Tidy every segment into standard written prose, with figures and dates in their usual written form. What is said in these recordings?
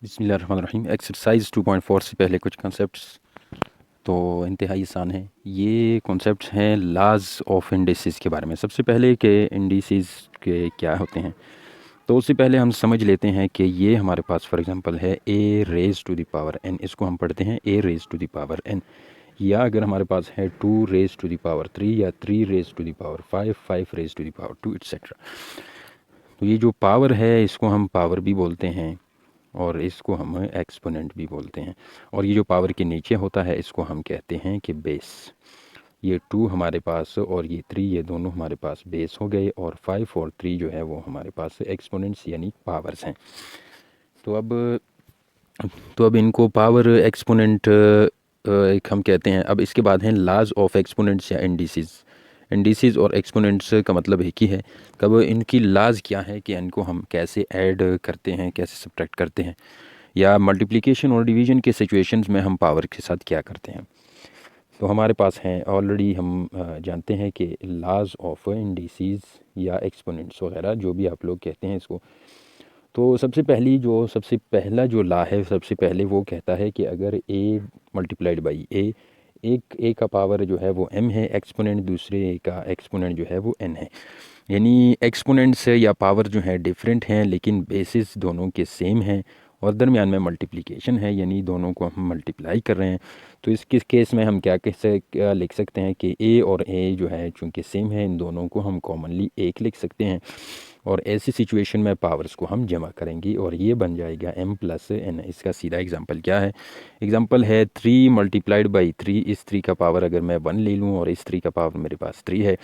बिस्मिल्लाहिर्रहमानिर्रहीम। एक्सरसाइज 2.4 से पहले कुछ कॉन्सेप्ट्स तो इंतहाई आसान है। ये कॉन्सेप्ट्स हैं लाज ऑफ इंडिसेस के बारे में। सबसे पहले कि इंडिसेस के क्या होते हैं, तो उससे पहले हम समझ लेते हैं कि ये हमारे पास फॉर एग्जांपल है a raise to the power n. इसको हम पढ़ते हैं a raise to the power n. या अगर हमारे पास है 2 रेज टू द पावर 3 या 3 raise to the power 5, 5 raise to the power 2 etcetera. तो ये जो पावर है इसको हम पावर भी बोलते हैं और इसको हम एक्सपोनेंट भी बोलते हैं। और ये जो पावर के नीचे होता है इसको हम कहते हैं कि बेस। ये 2 हमारे पास और ये 3, ये दोनों हमारे पास बेस हो गए, और 5 और 3 जो है वो हमारे पास एक्सपोनेंट्स यानी पावर्स हैं। तो अब इनको पावर एक्सपोनेंट एक हम कहते हैं। अब इसके बाद हैं लाज ऑफ एक्सपोनेंट्स या इंडिसेस। इंडिसेस और एक्सपोनेंट्स का मतलब एक ही है। कब इनकी लाज क्या है कि इनको हम कैसे ऐड करते हैं, कैसे सब्ट्रैक्ट करते हैं, या मल्टीप्लिकेशन और डिवीजन के सिचुएशंस में हम पावर के साथ क्या करते हैं। तो हमारे पास हैं ऑलरेडी हम जानते हैं कि लाज ऑफ इंडिसेस या एक्सपोनेंट्स वगैरह जो भी आप लोग कहते हैं इसको। तो सबसे पहला जो ला है, सबसे पहले वो कहता है कि अगर ए मल्टीप्लाइड बाई ए, एक ए का पावर जो है वो एम है, एक्सपोनेंट दूसरे ए का एक्सपोनेंट जो है वो एन है। यानी एक्सपोनेंट्स या पावर जो है डिफरेंट हैं लेकिन बेसिस दोनों के सेम हैं, और दरमियान में मल्टीप्लिकेशन है यानी दोनों को हम मल्टीप्लाई कर रहे हैं। तो इस केस में हम क्या लिख सकते हैं कि ए और ए जो है चूँकि सेम है, इन दोनों को हम कॉमनली एक लिख सकते हैं, और ऐसी सिचुएशन में पावर्स को हम जमा करेंगे और ये बन जाएगा m प्लस एन। इसका सीधा एग्जांपल क्या है? एग्जांपल है 3 मल्टीप्लाइड बाई 3। इस 3 का पावर अगर मैं 1 ले लूँ और इस 3 का पावर मेरे पास 3 है,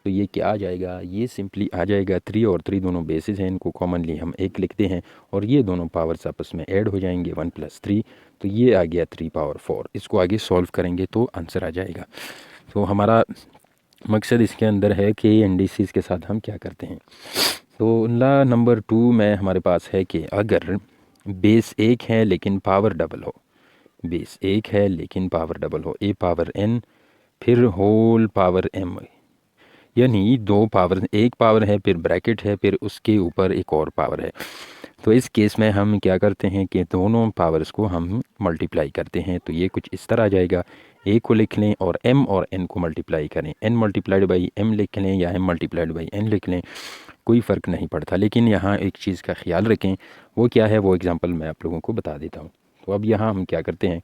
तो ये क्या आ जाएगा? ये सिंपली आ जाएगा 3 और 3 दोनों बेसिस हैं, इनको कॉमनली हम एक लिखते हैं और ये दोनों पावर्स आपस में ऐड हो जाएंगे 1 प्लस 3। तो ये आ गया 3 पावर 4। इसको आगे सॉल्व करेंगे तो आंसर आ जाएगा। तो हमारा मकसद इसके अंदर है कि इंडिसेस के साथ हम क्या करते हैं। तो ला नंबर 2 में हमारे पास है कि अगर बेस 1 है लेकिन पावर डबल हो, बेस 1 है लेकिन पावर डबल हो, ए पावर एन फिर होल पावर एम, यानी दो पावर, एक पावर है फिर ब्रैकेट है फिर उसके ऊपर एक और पावर है। तो इस केस में हम क्या करते हैं कि दोनों पावर्स को हम मल्टीप्लाई करते हैं। तो ये कुछ इस तरह आ जाएगा, ए को लिख लें और एम और एन को मल्टीप्लाई करें। एन मल्टीप्लाइड बाई एम लिख लें या एम मल्टीप्लाइड बाई एन लिख लें, कोई फ़र्क नहीं पड़ता। लेकिन यहाँ एक चीज़ का ख्याल रखें, वो क्या है, वो एग्ज़ाम्पल मैं आप लोगों को बता देता हूँ। तो अब यहाँ हम क्या करते हैं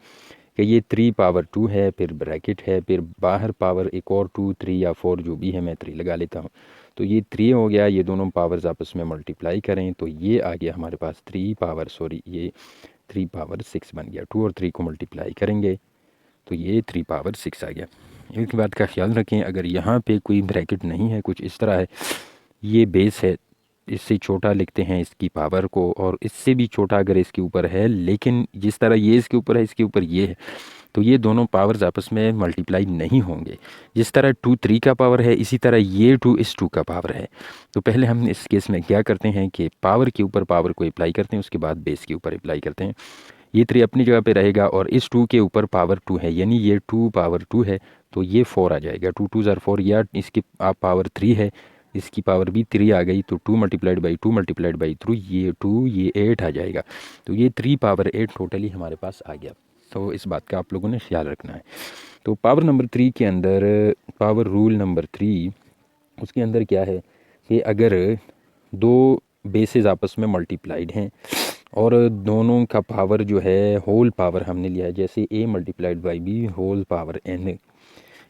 कि ये 3 पावर 2 है, फिर ब्रैकेट है, फिर बाहर पावर एक और 2, 3 या 4 जो भी है, मैं 3 लगा लेता हूँ। तो ये 3 हो गया, ये दोनों पावर्स आपस में मल्टीप्लाई करें तो ये आ गया हमारे पास 3 पावर, ये 3 पावर 6 बन गया। 2 और 3 को मल्टीप्लाई करेंगे तो ये 3 पावर 6 आ गया। एक बात का ख्याल रखें, अगर यहाँ पे कोई ब्रैकेट नहीं है, कुछ इस तरह है, ये बेस है, इससे छोटा लिखते हैं इसकी पावर को, और इससे भी छोटा अगर इसके ऊपर है, लेकिन जिस तरह ये इसके ऊपर है इसके ऊपर ये है, तो ये दोनों पावर्स आपस में मल्टीप्लाई नहीं होंगे। जिस तरह 2 3 का पावर है, इसी तरह ये 2 इस 2 का पावर है। तो पहले हम इस केस में क्या करते हैं कि पावर के ऊपर पावर को अप्लाई करते हैं, उसके बाद बेस के ऊपर अप्लाई करते हैं। ये 3 अपनी जगह पे रहेगा और इस 2 के ऊपर पावर 2 है, यानी ये 2 पावर 2 है, तो ये 4 आ जाएगा। 2 2 ज़ार 4, या इसकी आप पावर 3 है, इसकी पावर भी 3 आ गई, तो 2 मल्टीप्लाइड बाई 2 मल्टीप्लाइड बाई 3, ये 2 ये 8 आ जाएगा। तो ये 3 पावर 8 टोटली हमारे पास आ गया। तो इस बात का आप लोगों ने ख्याल रखना है। तो पावर नंबर 3 के अंदर, पावर रूल नंबर 3, उसके अंदर क्या है कि अगर दो बेसेस आपस में मल्टीप्लाइड हैं और दोनों का पावर जो है होल पावर हमने लिया है, जैसे a multiplied by B whole power n,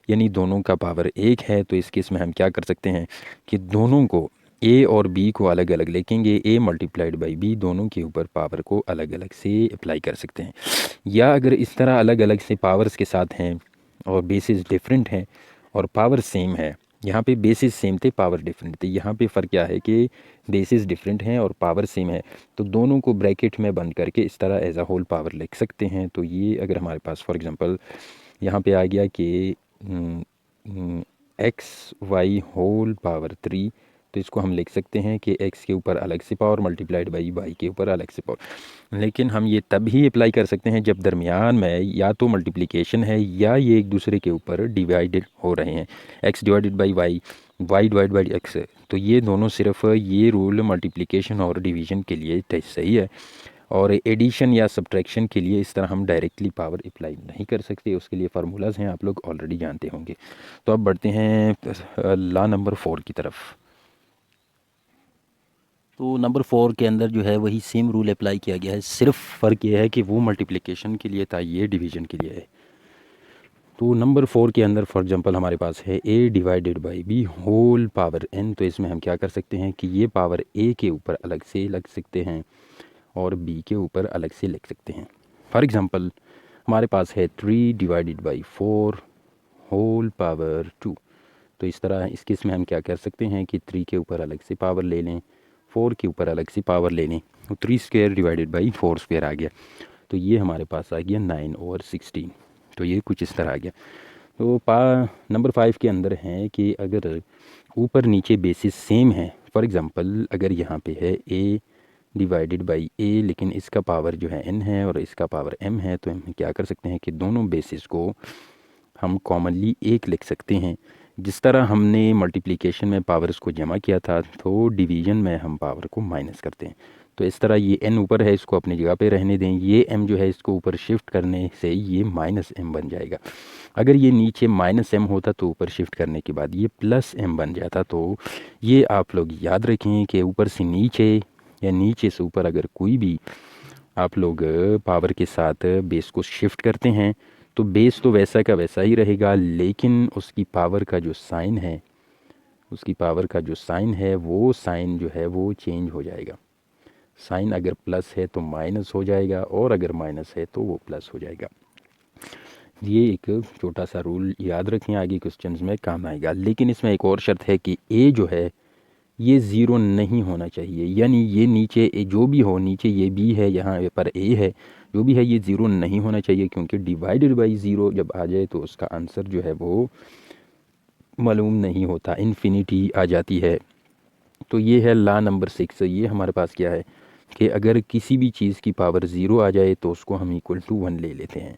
यानी दोनों का पावर 1 है, तो इस केस में हम क्या कर सकते हैं कि दोनों को a और b को अलग अलग लिखेंगे। a मल्टीप्लाइड बाई b, दोनों के ऊपर पावर को अलग अलग से अप्लाई कर सकते हैं। या अगर इस तरह अलग अलग से पावर्स के साथ हैं और बेसिस डिफरेंट हैं और पावर सेम है, यहाँ पे बेसिस सेम थे पावर डिफरेंट थे, यहाँ पे फ़र्क क्या है कि बेसिस डिफरेंट हैं और पावर सेम है, तो दोनों को ब्रैकेट में बंद करके इस तरह एज अ होल पावर लिख सकते हैं। तो ये अगर हमारे पास फॉर एग्जांपल यहाँ पे आ गया कि एक्स वाई होल पावर 3, तो इसको हम लिख सकते हैं कि x के ऊपर अलग से पावर मल्टीप्लाइड बाई y के ऊपर अलग से पावर। लेकिन हम ये तब ही अप्लाई कर सकते हैं जब दरमियान में या तो मल्टीप्लिकेशन है या ये एक दूसरे के ऊपर डिवाइडेड हो रहे हैं, x divided by y, y divide by x। तो ये दोनों सिर्फ ये रूल मल्टीप्लिकेशन और डिवीजन के लिए सही है, और एडिशन या सब्ट्रैक्शन के लिए इस तरह हम डायरेक्टली पावर अप्लाई नहीं कर सकते, उसके लिए फार्मूलाज हैं, आप लोग ऑलरेडी जानते होंगे। तो अब बढ़ते हैं लॉ नंबर 4 की तरफ। तो नंबर 4 के अंदर जो है वही सेम रूल अप्लाई किया गया है, सिर्फ फ़र्क ये है कि वो मल्टीप्लिकेशन के लिए था, ये डिवीजन के लिए है। तो नंबर 4 के अंदर फॉर एग्जांपल हमारे पास है a divided by B whole power n। तो इसमें हम क्या कर सकते हैं कि ये पावर a के ऊपर अलग से लिख सकते हैं और b के ऊपर अलग से लिख सकते हैं। फॉर एग्जांपल हमारे पास है 3 डिवाइडेड बाई 4 होल पावर 2। तो इस तरह इस केस में हम क्या कर सकते हैं कि 3 के ऊपर अलग से पावर ले लें, 4 के ऊपर अलग से पावर ले लें, तो 3 स्क्वायर डिवाइडेड बाई 4 स्क्वायर आ गया। तो ये हमारे पास आ गया 9/16। तो ये कुछ इस तरह आ गया। तो नंबर 5 के अंदर है कि अगर ऊपर नीचे बेसिस सेम है, फॉर एग्ज़ाम्पल अगर यहाँ पे है a डिवाइडेड बाई a, लेकिन इसका पावर जो है n है और इसका पावर m है, तो हम क्या कर सकते हैं कि दोनों बेसिस को हम कॉमनली एक लिख सकते हैं। जिस तरह हमने मल्टीप्लिकेशन में पावर्स को जमा किया था, तो डिवीज़न में हम पावर को माइनस करते हैं। तो इस तरह ये n ऊपर है, इसको अपनी जगह पे रहने दें, ये m जो है इसको ऊपर शिफ्ट करने से ये -m बन जाएगा। अगर ये नीचे -m होता तो ऊपर शिफ्ट करने के बाद ये +m बन जाता। तो ये आप लोग याद रखें कि ऊपर से नीचे या नीचे से ऊपर अगर कोई भी आप लोग पावर के साथ बेस को शिफ्ट करते हैं तो बेस तो वैसा का वैसा ही रहेगा, लेकिन उसकी पावर का जो साइन है, वो साइन जो है वो चेंज हो जाएगा। साइन अगर प्लस है तो माइनस हो जाएगा और अगर माइनस है तो वो प्लस हो जाएगा। ये एक छोटा सा रूल याद रखें, आगे क्वेश्चंस में काम आएगा। लेकिन इसमें एक और शर्त है कि ए जो है ये ज़ीरो नहीं होना चाहिए, यानी ये नीचे जो भी हो, नीचे ये बी है, यहाँ पर ए है, जो भी है ये ज़ीरो नहीं होना चाहिए, क्योंकि डिवाइडेड बाई ज़ीरो जब आ जाए तो उसका आंसर जो है वो मालूम नहीं होता, इन्फिनिटी आ जाती है। तो ये है लॉ नंबर 6। ये हमारे पास क्या है कि अगर किसी भी चीज़ की पावर ज़ीरो आ जाए तो उसको हम इक्वल टू 1 ले लेते हैं।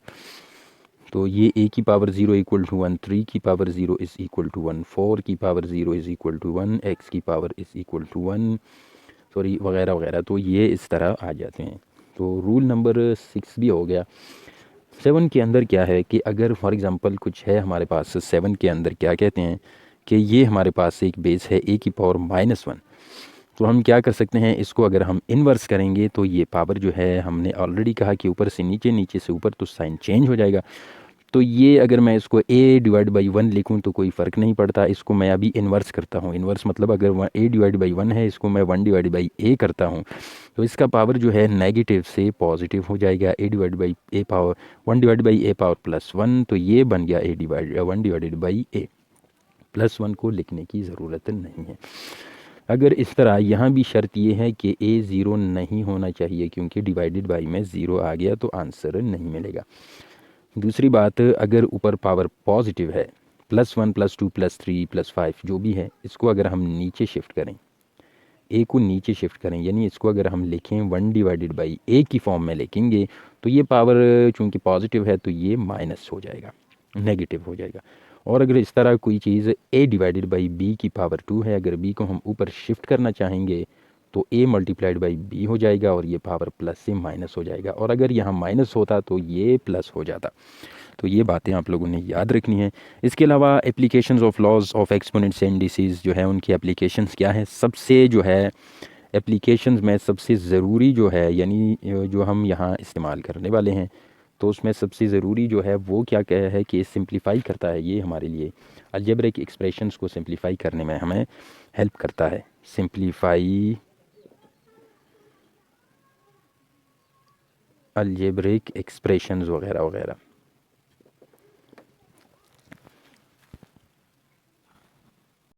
तो ये a की पावर 0 इक्वल टू 1, 3 की पावर 0 इज़ इक्वल टू 1, 4 की पावर 0 इज़ इक्वल टू 1, x की power is equal to 1, sorry वगैरह वगैरह। तो ये इस तरह आ जाते हैं। तो रूल नंबर 6 भी हो गया। 7 के अंदर क्या है कि अगर फॉर एग्ज़ाम्पल कुछ है हमारे पास, 7 के अंदर क्या कहते हैं कि ये हमारे पास एक बेस है a की पावर -1। तो हम क्या कर सकते हैं, इसको अगर हम इन्वर्स करेंगे तो ये पावर जो है, हमने ऑलरेडी कहा कि ऊपर से नीचे, नीचे से ऊपर, तो साइन चेंज हो जाएगा। तो ये अगर मैं इसको a डिवाइड बाई 1 लिखूँ तो कोई फ़र्क नहीं पड़ता। इसको मैं अभी इन्वर्स करता हूँ। इन्वर्स मतलब अगर a डिवाइड बाई 1 है, इसको मैं 1 डिवाइड बाई a करता हूँ, तो इसका पावर जो है नेगेटिव से पॉजिटिव हो जाएगा। a divide by a power 1 divide by a power +1, तो ये बन गया 1 डिवाइडेड बाई a। +1 को लिखने की ज़रूरत नहीं है। अगर इस तरह यहाँ भी शर्त ये है कि a ज़ीरो नहीं होना चाहिए, क्योंकि डिवाइडेड बाई में ज़ीरो आ गया तो आंसर नहीं मिलेगा। दूसरी बात, अगर ऊपर पावर पॉजिटिव है, +1 +2 +3 +5 जो भी है, इसको अगर हम नीचे शिफ्ट करें, a को नीचे शिफ्ट करें, यानी इसको अगर हम लिखें 1 डिवाइडेड बाई a की फॉर्म में लिखेंगे, तो ये पावर चूँकि पॉजिटिव है तो ये माइनस हो जाएगा, नेगेटिव हो जाएगा। और अगर इस तरह कोई चीज़ a डिवाइडेड बाई b की पावर 2 है, अगर b को हम ऊपर शिफ्ट करना चाहेंगे तो a मल्टीप्लाइड बाई b हो जाएगा और ये पावर प्लस से माइनस हो जाएगा, और अगर यहाँ माइनस होता तो ये प्लस हो जाता। तो ये बातें आप लोगों ने याद रखनी है। इसके अलावा applications of laws of exponents and indices जो है, उनकी एप्लीकेशंस क्या है, सबसे जो है एप्लीकेशंस में सबसे ज़रूरी जो है, यानी जो हम यहाँ इस्तेमाल करने वाले हैं, तो उसमें सबसे ज़रूरी जो है वो क्या क्या है कि सिंप्लीफाई करता है। ये हमारे लिए अलजेब्रिक एक्सप्रेशंस को सिंप्लीफाई करने में हमें हेल्प करता है। सिंप्लीफाई अलजेब्रिक एक्सप्रेशंस वगैरह वगैरह।